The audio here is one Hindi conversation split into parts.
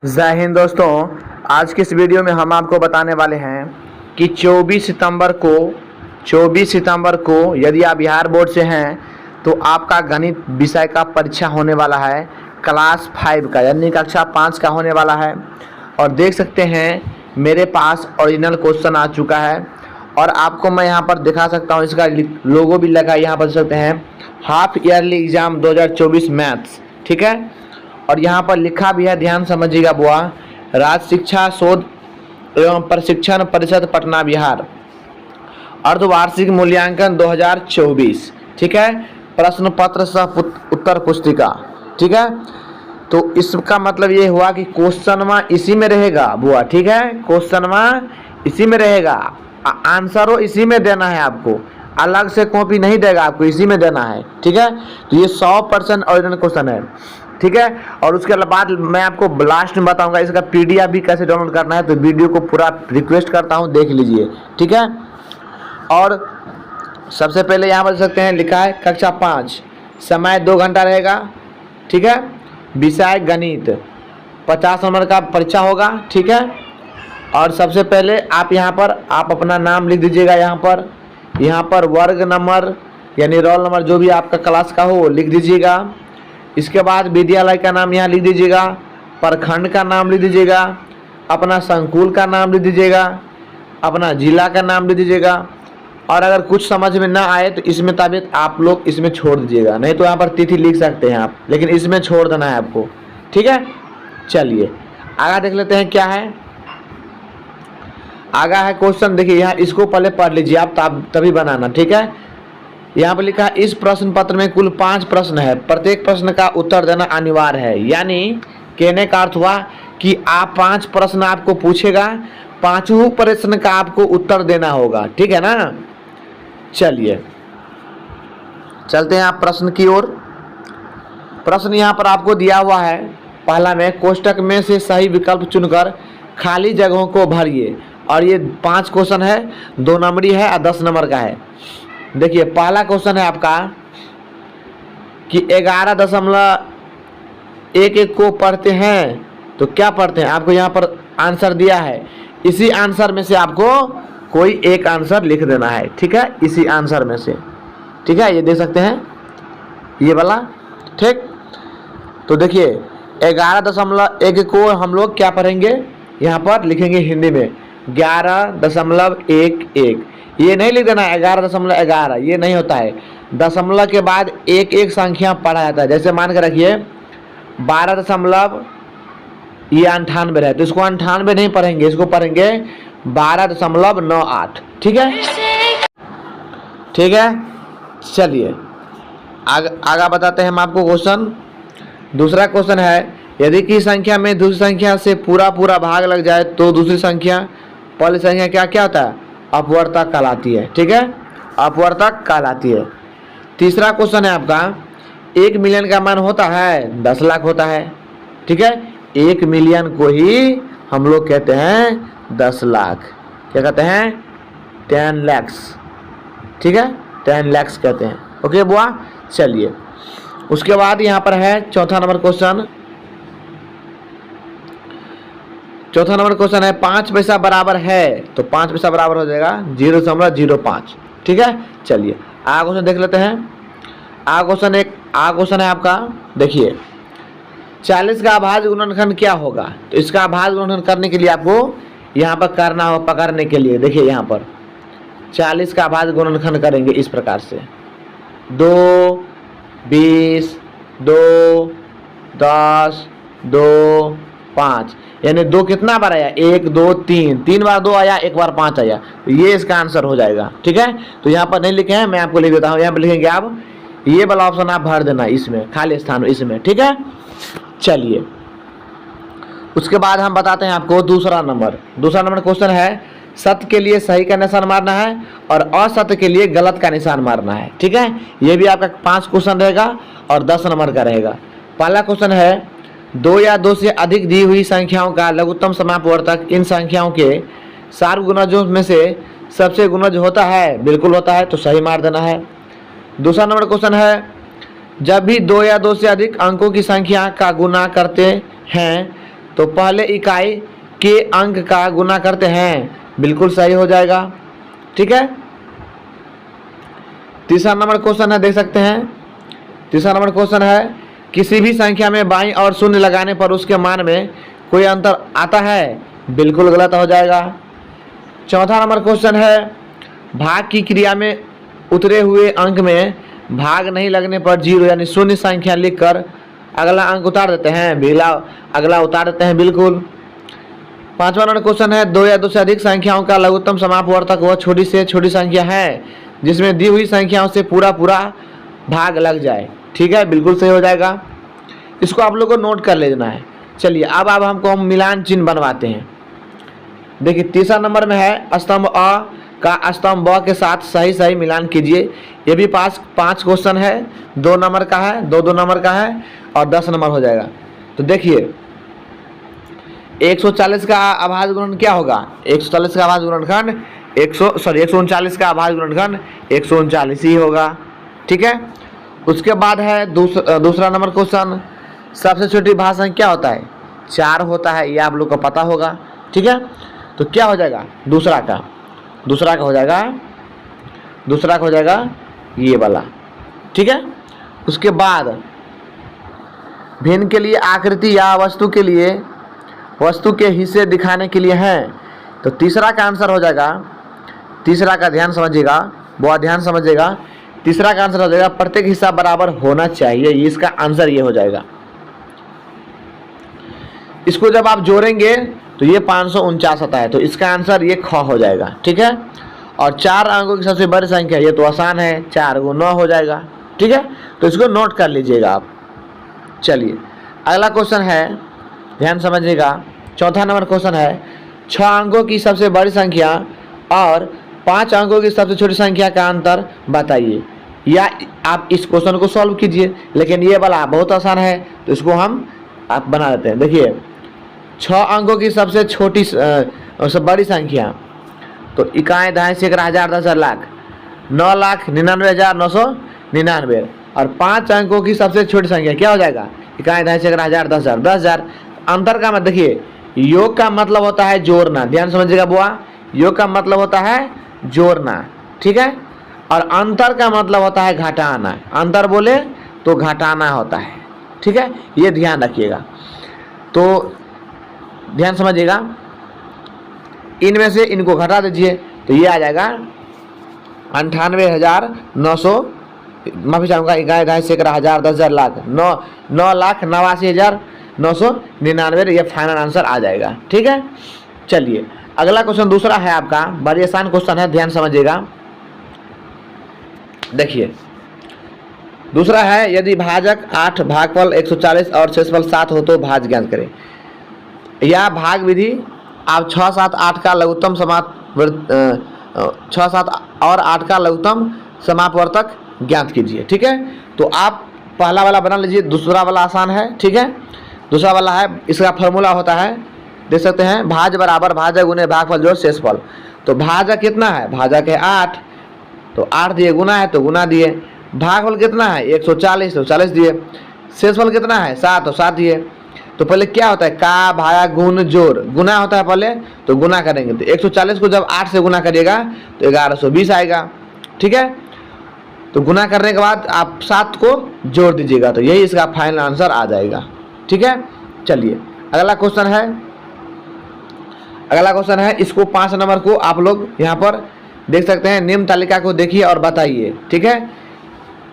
जय हिंद दोस्तों। आज के इस वीडियो में हम आपको बताने वाले हैं कि 24 सितंबर को यदि आप बिहार बोर्ड से हैं तो आपका गणित विषय का परीक्षा होने वाला है क्लास 5 का, यानी कक्षा 5 का होने वाला है। और देख सकते हैं मेरे पास ओरिजिनल क्वेश्चन आ चुका है और आपको मैं यहाँ पर दिखा सकता हूँ। इसका लोगो भी लगा, यहाँ पर देख सकते हैं हाफ ईयरली एग्जाम 2024 मैथ्स, ठीक है। और यहाँ पर लिखा भी है, ध्यान समझिएगा बुआ, राज्य शिक्षा शोध एवं प्रशिक्षण परिषद पटना बिहार, अर्धवार्षिक मूल्यांकन 2024, ठीक है। प्रश्न पत्र सह उत्तर पुस्तिका, ठीक है। तो इसका मतलब ये हुआ कि क्वेश्चनवा इसी में रहेगा बुआ, ठीक है। क्वेश्चनवा इसी में रहेगा, आंसरो इसी में देना है आपको, अलग से कॉपी नहीं देगा आपको, इसी में देना है, ठीक है। तो ये 100% ओरिजिनल क्वेश्चन है, ठीक है। और उसके बाद मैं आपको लास्ट में बताऊंगा इसका पीडीएफ भी कैसे डाउनलोड करना है। तो वीडियो को पूरा रिक्वेस्ट करता हूं, देख लीजिए, ठीक है। और सबसे पहले यहाँ पर देख सकते हैं लिखा है कक्षा 5, समय 2 घंटा रहेगा, ठीक है। विषय गणित, 50 नंबर का परीक्षा होगा, ठीक है। और सबसे पहले आप यहाँ पर आप अपना नाम लिख दीजिएगा, यहाँ पर वर्ग नंबर यानी रोल नंबर जो भी आपका क्लास का हो वो लिख दीजिएगा। इसके बाद विद्यालय का नाम यहाँ लिख दीजिएगा, प्रखंड का नाम लिख दीजिएगा, अपना संकुल का नाम लिख दीजिएगा, अपना जिला का नाम लिख दीजिएगा। और अगर कुछ समझ में ना आए तो इसमें ताबियत आप लोग इसमें छोड़ दीजिएगा, नहीं तो यहाँ पर तिथि लिख सकते हैं आप, लेकिन इसमें छोड़ देना है आपको, ठीक है। चलिए आगे देख लेते हैं क्या है। आगा है क्वेश्चन, देखिए यहाँ इसको पहले पढ़ लीजिए आप, तभी बनाना, ठीक है। यहाँ पर लिखा है इस प्रश्न पत्र में कुल 5 प्रश्न है, प्रत्येक प्रश्न का उत्तर देना अनिवार्य है। यानी कहने का अर्थ हुआ कि आप 5 प्रश्न आपको पूछेगा, 5 प्रश्न का आपको उत्तर देना होगा, ठीक है ना। चलिए चलते हैं आप प्रश्न की ओर। प्रश्न यहाँ पर आपको दिया हुआ है, पहला में कोष्टक में से सही विकल्प चुनकर खाली जगहों को भरिए। और ये 5 क्वेश्चन है, 2 नंबरी है और 10 नंबर का है। देखिए पहला क्वेश्चन है आपका कि 11.11 को पढ़ते हैं तो क्या पढ़ते हैं, आपको यहाँ पर आंसर दिया है। इसी आंसर में से आपको कोई एक आंसर लिख देना है, ठीक है, इसी आंसर में से, ठीक है। ये देख सकते हैं ये वाला, ठीक। तो देखिए 11.1 को हम लोग क्या पढ़ेंगे, यहाँ पर लिखेंगे हिंदी में 11.11। ये नहीं लिख देना 11.11, ये नहीं होता है। दशमलव के बाद एक संख्या पढ़ा जाता है। जैसे मान के रखिए 12 ये 98 है, तो इसको 98 नहीं पढ़ेंगे, इसको पढ़ेंगे 12.98, ठीक है, ठीक है। चलिए आगे बताते हैं हम आपको क्वेश्चन। दूसरा क्वेश्चन है यदि किसी संख्या में दूसरी संख्या से पूरा भाग लग जाए तो दूसरी संख्या पहली संख्या क्या होता है, अपवर्तक कहलाती है, ठीक है, अपवर्तक कहलाती है। तीसरा क्वेश्चन है आपका 1 मिलियन का मान होता है 10 लाख होता है, ठीक है। 1 मिलियन को ही हम लोग कहते हैं 10 लाख, क्या कहते हैं, 10 lakhs, ठीक है, 10 lakhs कहते हैं, ओके बुआ। चलिए उसके बाद यहाँ पर है चौथा नंबर क्वेश्चन। चौथा नंबर क्वेश्चन है 5 पैसा बराबर है, तो 5 पैसा बराबर हो जाएगा 0.05, ठीक है। चलिए आगे क्वेश्चन देख लेते हैं। आगे क्वेश्चन है आपका, देखिए 40 का अभाज्य गुणनखंड क्या होगा। तो इसका अभाज्य गुणनखंड करने के लिए आपको यहाँ पर करना हो, पकड़ने के लिए देखिए यहाँ पर 40 का अभाज्य गुणनखंड करेंगे इस प्रकार से 2, 20, 2, 10, 2, 5, यानी 2 कितना बार आया, 1, 2, 3 बार 2 आया, 1 बार 5 आया, तो ये इसका आंसर हो जाएगा, ठीक है। तो यहाँ पर नहीं लिखे हैं, मैं आपको लिख देता हूँ, यहाँ पर लिखेंगे आप, ये वाला ऑप्शन आप भर देना इसमें, खाली स्थान इसमें, ठीक है। चलिए उसके बाद हम बताते हैं आपको दूसरा नंबर क्वेश्चन है सत्य के लिए सही का निशान मारना है और असत्य के लिए गलत का निशान मारना है, ठीक है। ये भी आपका 5 क्वेश्चन रहेगा और 10 नंबर का रहेगा। पहला क्वेश्चन है 2 या 2 से अधिक दी हुई संख्याओं का लघुत्तम समापवर्तक इन संख्याओं के सार्व गुणजों में से सबसे गुणज होता है, बिल्कुल होता है, तो सही मार देना है। दूसरा नंबर क्वेश्चन है जब भी 2 या 2 से अधिक अंकों की संख्या का गुणा करते हैं तो पहले इकाई के अंक का गुना करते हैं, बिल्कुल सही हो जाएगा। ठीक है, तीसरा नंबर क्वेश्चन है, देख सकते हैं। तीसरा नंबर क्वेश्चन है, किसी भी संख्या में बाईं और शून्य लगाने पर उसके मान में कोई अंतर आता है, बिल्कुल गलत हो जाएगा। चौथा नंबर क्वेश्चन है, भाग की क्रिया में उतरे हुए अंक में भाग नहीं लगने पर 0 यानी शून्य संख्या लिखकर अगला अंक उतार देते हैं, अगला उतार देते हैं, बिल्कुल। पांचवा नंबर क्वेश्चन है, 2 या 2 से अधिक संख्याओं का लघुत्तम समापवर्तक वह छोटी से छोटी संख्या है जिसमें दी हुई संख्याओं से पूरा भाग लग जाए। ठीक है, बिल्कुल सही हो जाएगा। इसको आप लोग को नोट कर लेना है। चलिए अब हमको हम मिलान चिन्ह बनवाते हैं। देखिए तीसरा नंबर में है, स्तंभ अ का स्तंभ ब के साथ सही सही मिलान कीजिए। ये भी 5 क्वेश्चन है, 2 नंबर का है, 2 नंबर का है और 10 नंबर हो जाएगा। तो देखिए 140 का अभाज्य गुणनखंड क्या होगा, 140 का अभाज्य गुणनखंड 139 का अभाज्य गुणनखंड 139 ही होगा। ठीक है, उसके बाद है दूसरा नंबर क्वेश्चन, सबसे छोटी भाज्य संख्या क्या होता है, 4 होता है, ये आप लोग को पता होगा। ठीक है, तो क्या हो जाएगा, दूसरा का हो जाएगा ये वाला। ठीक है, उसके बाद भिन्न के लिए आकृति या वस्तु के हिस्से दिखाने के लिए हैं, तो तीसरा का आंसर हो जाएगा, तीसरा का ध्यान समझिएगा, बहुत ध्यान समझिएगा। तीसरा का आंसर हो जाएगा प्रत्येक हिस्सा बराबर होना चाहिए, इसका आंसर ये हो जाएगा। इसको जब आप जोड़ेंगे तो ये 549 आता है, तो इसका आंसर ये ख हो जाएगा। ठीक है, और 4 अंकों की सबसे बड़ी संख्या, ये तो आसान है, 4 × 9 हो जाएगा। ठीक है, तो इसको नोट कर लीजिएगा आप। चलिए अगला क्वेश्चन है, ध्यान समझिएगा। चौथा नंबर क्वेश्चन है, 6 अंकों की सबसे बड़ी संख्या और 5 अंकों की सबसे छोटी संख्या का अंतर बताइए। या आप इस क्वेश्चन को सॉल्व कीजिए, लेकिन ये वाला बहुत आसान है, तो इसको हम आप बना देते हैं। देखिए 6 अंकों की सबसे छोटी सबसे बड़ी संख्या, तो इकाई दहाई सैकड़ा हजार 10,000 लाख 9,99,999, और 5 अंकों की सबसे छोटी संख्या क्या हो जाएगा, इकाई दहाई सैकड़ा हजार 10,000 10,000। अंतर का मत देखिए, योग का मतलब होता है जोड़ना, ध्यान समझिएगा बुआ, योग का मतलब होता है जोड़ना। ठीक है, और अंतर का मतलब होता है घटाना, अंतर बोले तो घटाना होता है। ठीक है, ये ध्यान रखिएगा। तो ध्यान समझिएगा, इनमें से इनको घटा दीजिए तो ये आ जाएगा 98,900, माफी चाहूँगा, इकाई दहाई सैकड़ा हजार 10,000 लाख 9,89,999, ये फाइनल आंसर आ जाएगा। ठीक है, चलिए अगला क्वेश्चन दूसरा है आपका, बड़ी आसान क्वेश्चन है, ध्यान समझिएगा। देखिए दूसरा है, यदि भाजक 8, भागफल 140 और शेषफल 7 हो तो भाज्य ज्ञात करें। यह भाग विधि आप 6, 7, 8 का लघुत्तम 6, 7 और 8 का लघुत्तम समापवर्तक ज्ञात कीजिए। ठीक है, तो आप पहला वाला बना लीजिए, दूसरा वाला आसान है। ठीक है, दूसरा वाला है, इसका फॉर्मूला होता है, देख सकते हैं, भाज्य बराबर भाजक गुने भागफल जोड़ शेषफल। तो भाजक कितना है, भाजक है 8, तो 8 दिए, गुना है तो गुना दिए। भागफल कितना है 140, तो 40 दिए। शेषफल कितना है 7, तो 7 दिए। तो पहले क्या होता है, का भाया गुण जोड़, गुना होता है पहले, तो गुना करेंगे, तो 140 को जब 8 से गुना करिएगा तो 1120 आएगा। ठीक है, तो गुना करने के बाद आप 7 को जोड़ दीजिएगा, तो यही इसका फाइनल आंसर आ जाएगा। ठीक है, चलिए अगला क्वेश्चन है, इसको 5 नंबर को आप लोग यहाँ पर देख सकते हैं, निम्न तालिका को देखिए और बताइए। ठीक है,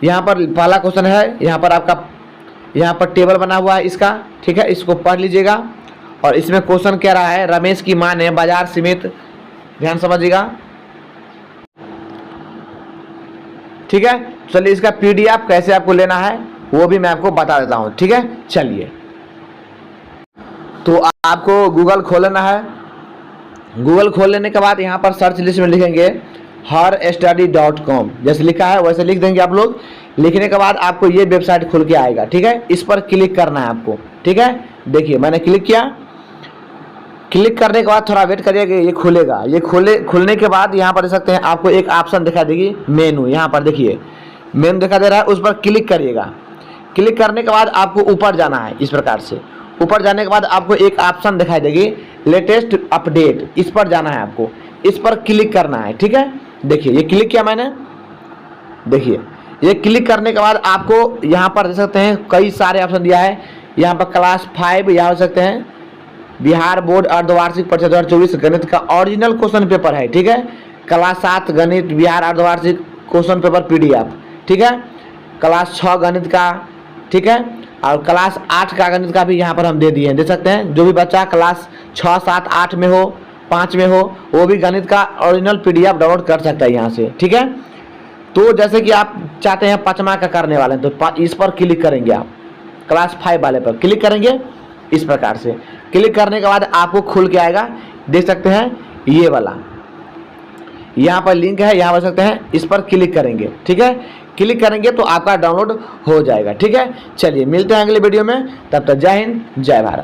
यहाँ पर पहला क्वेश्चन है, यहाँ पर आपका यहाँ पर टेबल बना हुआ है इसका। ठीक है, इसको पढ़ लीजिएगा, और इसमें क्वेश्चन कह रहा है, रमेश की मां ने बाजार समिति, ध्यान समझिएगा। ठीक है, चलिए इसका PDF कैसे आपको लेना है वो भी मैं आपको बता देता हूँ। ठीक है, चलिए तो आपको गूगल खोलना है। गूगल खोल लेने के बाद यहाँ पर सर्च लिस्ट में लिखेंगे herstudy.com, जैसे लिखा है वैसे लिख देंगे आप लोग। लिखने के बाद आपको ये वेबसाइट खुल के आएगा। ठीक है, इस पर क्लिक करना है आपको। ठीक है, देखिए मैंने क्लिक किया, क्लिक करने के बाद थोड़ा वेट करिएगा, ये खुलेगा। ये खुलने के बाद यहाँ पर देख सकते हैं, आपको एक ऑप्शन दिखा देगी मेनू, यहाँ पर देखिए मेनू दिखा दे रहा है, उस पर क्लिक करिएगा। क्लिक करने के बाद आपको ऊपर जाना है, इस प्रकार से ऊपर जाने के बाद आपको एक ऑप्शन दिखाई देगी लेटेस्ट अपडेट, इस पर जाना है आपको, इस पर क्लिक करना है। ठीक है, देखिए ये क्लिक किया मैंने, देखिए ये क्लिक करने के बाद आपको यहाँ पर देख सकते हैं कई सारे ऑप्शन दिया है। यहाँ पर क्लास 5 यहाँ हो सकते हैं, बिहार बोर्ड अर्धवार्षिक परीक्षा 2024 गणित का ओरिजिनल क्वेश्चन पेपर है। ठीक है, क्लास 7 गणित बिहार अर्धवार्षिक क्वेश्चन पेपर PDF। ठीक है, क्लास 6 गणित का, ठीक है, और क्लास 8 का गणित का भी यहाँ पर हम दे दिए हैं, देख सकते हैं। जो भी बच्चा क्लास 6, 7, 8 में हो, 5 में हो, वो भी गणित का ओरिजिनल PDF डाउनलोड कर सकता है यहाँ से। ठीक है, तो जैसे कि आप चाहते हैं 5वां का करने वाले हैं तो इस पर क्लिक करेंगे, आप क्लास 5 वाले पर क्लिक करेंगे। इस प्रकार से क्लिक करने के बाद आपको खुल के आएगा, देख सकते हैं ये वाला, यहाँ पर लिंक है, यहाँ पर सकते हैं, इस पर क्लिक करेंगे। ठीक है, क्लिक करेंगे तो आपका डाउनलोड हो जाएगा। ठीक है, चलिए मिलते हैं अगले वीडियो में, तब तक जय हिंद जय भारत।